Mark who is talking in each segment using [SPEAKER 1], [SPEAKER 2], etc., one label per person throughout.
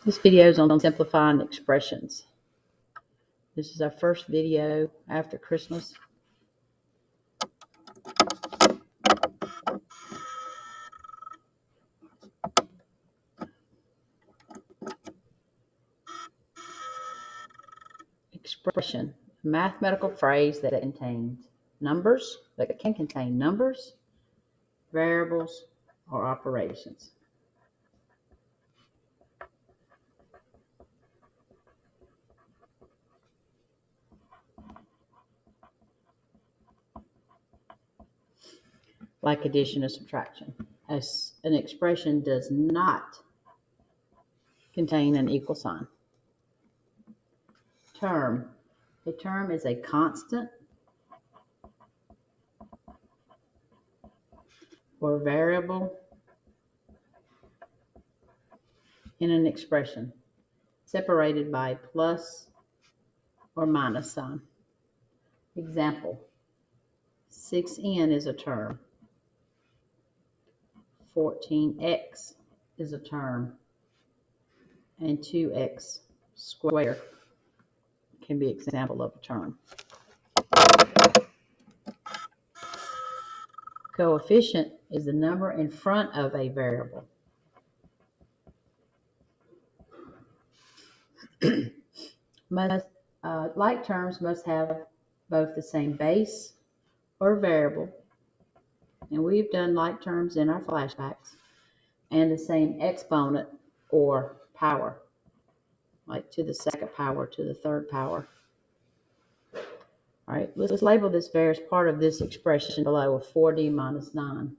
[SPEAKER 1] This video is on simplifying expressions. This is our first video after Christmas. Expression, a mathematical phrase that contains numbers, variables, or operations. Like addition or subtraction. As an expression does not contain an equal sign. Term. A term is a constant or variable in an expression, separated by a plus or minus sign. Example, 6n is a term. 14x is a term. And 2x squared can be an example of a term. Coefficient is the number in front of a variable. Like terms must have both the same base or variable, and we've done like terms in our flashbacks, and the same exponent or power, like to the second power, to the third power. All right, let's label this various part of this expression below of 4d minus 9.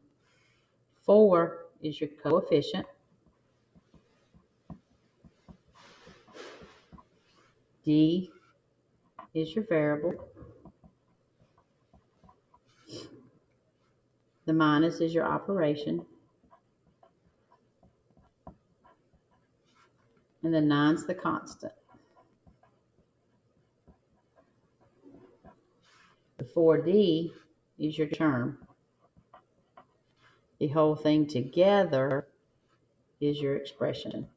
[SPEAKER 1] 4 is your coefficient. D is your variable. The minus is your operation. And the 9's the constant. The 4D is your term. The whole thing together is your expression.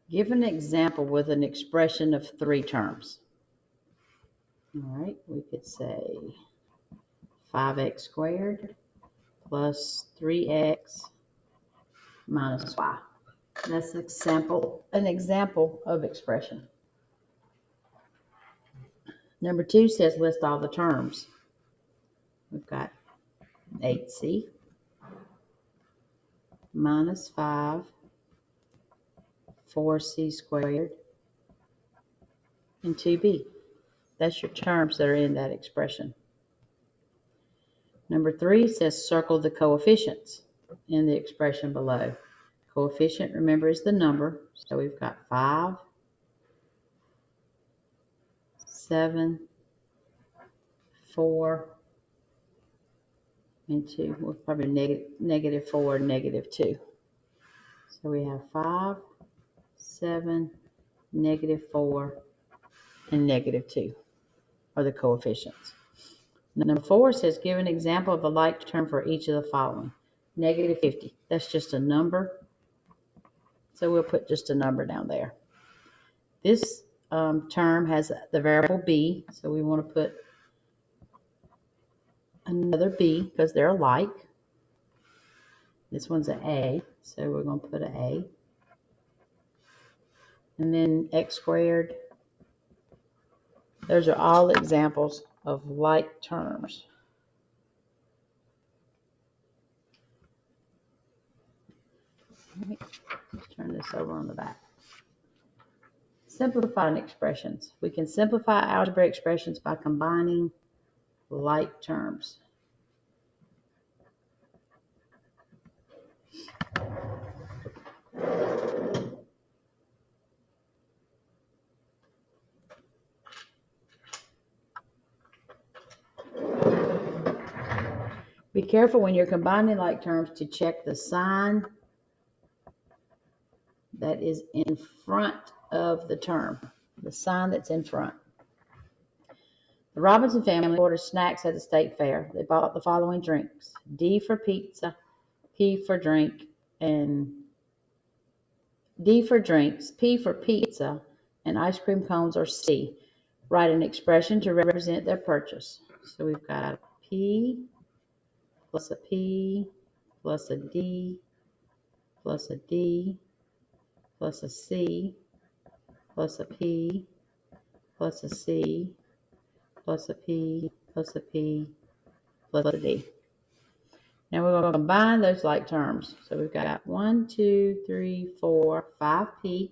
[SPEAKER 1] Give an example with an expression of 3 terms. All right, we could say 5x squared plus 3x minus y. That's an example of expression. Number 2 says list all the terms. We've got 8c minus 5, 4c squared, and 2b. That's your terms that are in that expression. Number 3 says circle the coefficients in the expression below. Coefficient, remember, is the number. So we've got 5, 7, 4, and 2. Well, probably negative 4 and negative 2. So we have 5, 7, negative 4, and negative 2 are the coefficients. Number 4 says give an example of a like term for each of the following. Negative 50. That's just a number. So we'll put just a number down there. This term has the variable b, so we want to put another b because they're alike. This one's an a, so we're going to put an a. And then x squared. Those are all examples of like terms. Let's turn this over on the back. Simplifying expressions. We can simplify algebraic expressions by combining like terms. Be careful when you're combining like terms to check the sign that is in front of the term, the sign that's in front. The Robinson family ordered snacks at the state fair. They bought the following drinks: D for pizza, P for drink, and D for drinks, P for pizza, and ice cream cones, or C. Write an expression to represent their purchase. So we've got a P plus a P plus a D plus a D plus a C plus a P plus a C plus a P plus a P plus a D. Now we're going to combine those like terms. So we've got 1, 2, 3, 4, 5P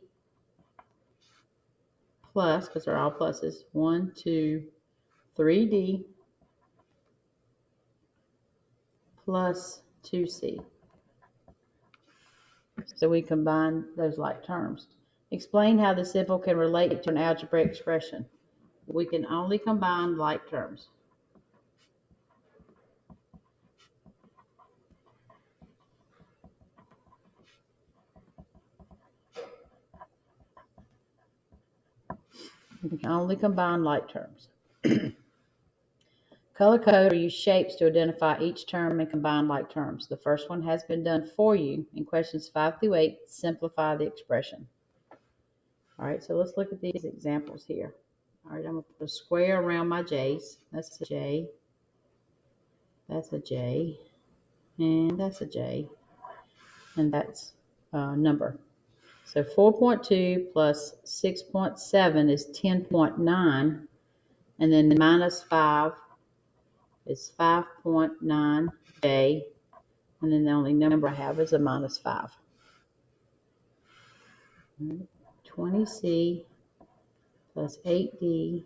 [SPEAKER 1] plus, because they're all pluses, 1, 2, 3D plus 2C. So we combine those like terms. Explain how the symbol can relate to an algebraic expression. We can only combine like terms. We can only combine like terms. Color code or use shapes to identify each term and combine like terms. The first one has been done for you in questions 5 through 8. Simplify the expression. All right, so let's look at these examples here. All right, I'm going to put a square around my J's. That's a J. That's a J. And that's a J. And that's a number. So 4.2 plus 6.7 is 10.9. And then minus 5 is 5.9J. And then the only number I have is a minus 5. 20C plus 8D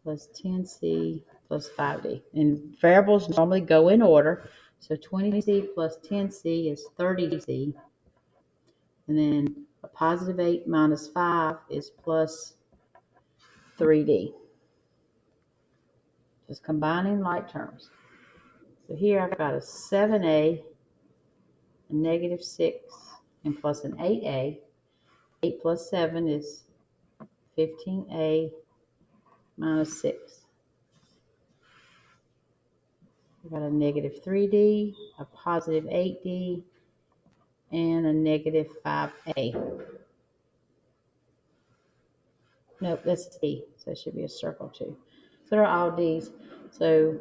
[SPEAKER 1] plus 10C plus 5D. And variables normally go in order. So 20C plus 10C is 30C. And then a positive 8 minus 5 is plus 3D. Just combining like terms. So here I've got a 7A, a negative 6, and plus an 8A. 8 plus 7 is 15A minus 6. We've got a negative 3D, a positive 8D, and a negative 5A. Nope, that's D, so it should be a circle too. So they're all D's. So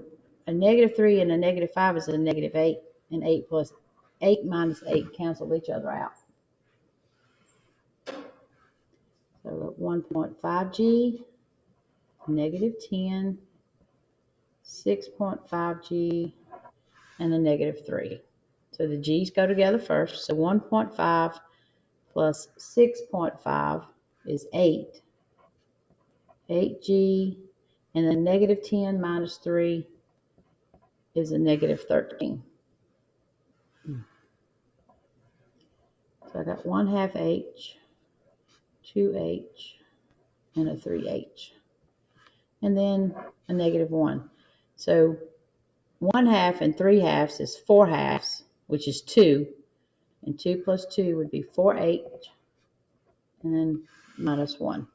[SPEAKER 1] a negative 3 and a negative 5 is a negative 8, and 8 plus 8 minus 8 cancel each other out. So 1.5G, negative 10, 6.5G, and a negative 3. So the G's go together first. So 1.5 plus 6.5 is 8. 8G, and then negative 10 minus 3 is a negative 13. So I got 1/2 H, 2H, and a 3H. And then a negative 1. So 1/2 and 3/2 is 4/2, which is 2. And 2 plus 2 would be 4H, and then minus 1.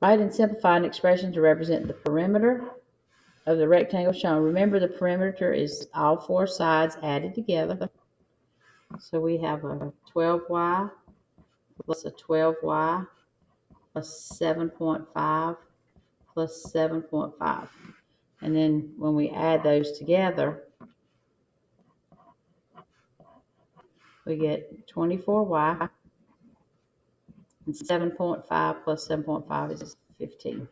[SPEAKER 1] Write and simplify an expression to represent the perimeter of the rectangle shown. Remember, the perimeter is all 4 sides added together. So we have a 12y plus a 12y plus 7.5 plus 7.5. And then when we add those together, we get 24y, and 7.5 plus 7.5 is 15.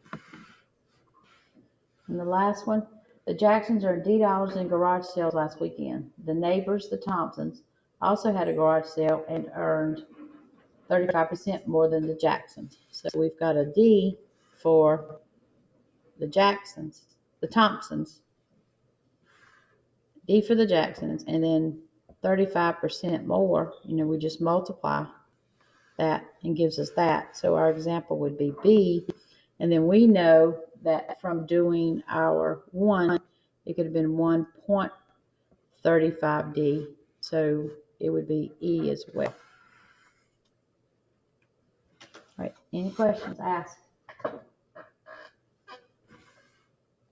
[SPEAKER 1] And the last one, the Jacksons earned $D in garage sales last weekend. The neighbors, the Thompsons, also had a garage sale and earned 35% more than the Jacksons. So we've got a D for the Jacksons, the Thompsons, D for the Jacksons, and then 35% more. We just multiply that and gives us that. So our example would be B. And then we know that from doing our 1, it could have been 1.35D. So it would be E as well. All right, any questions? Ask.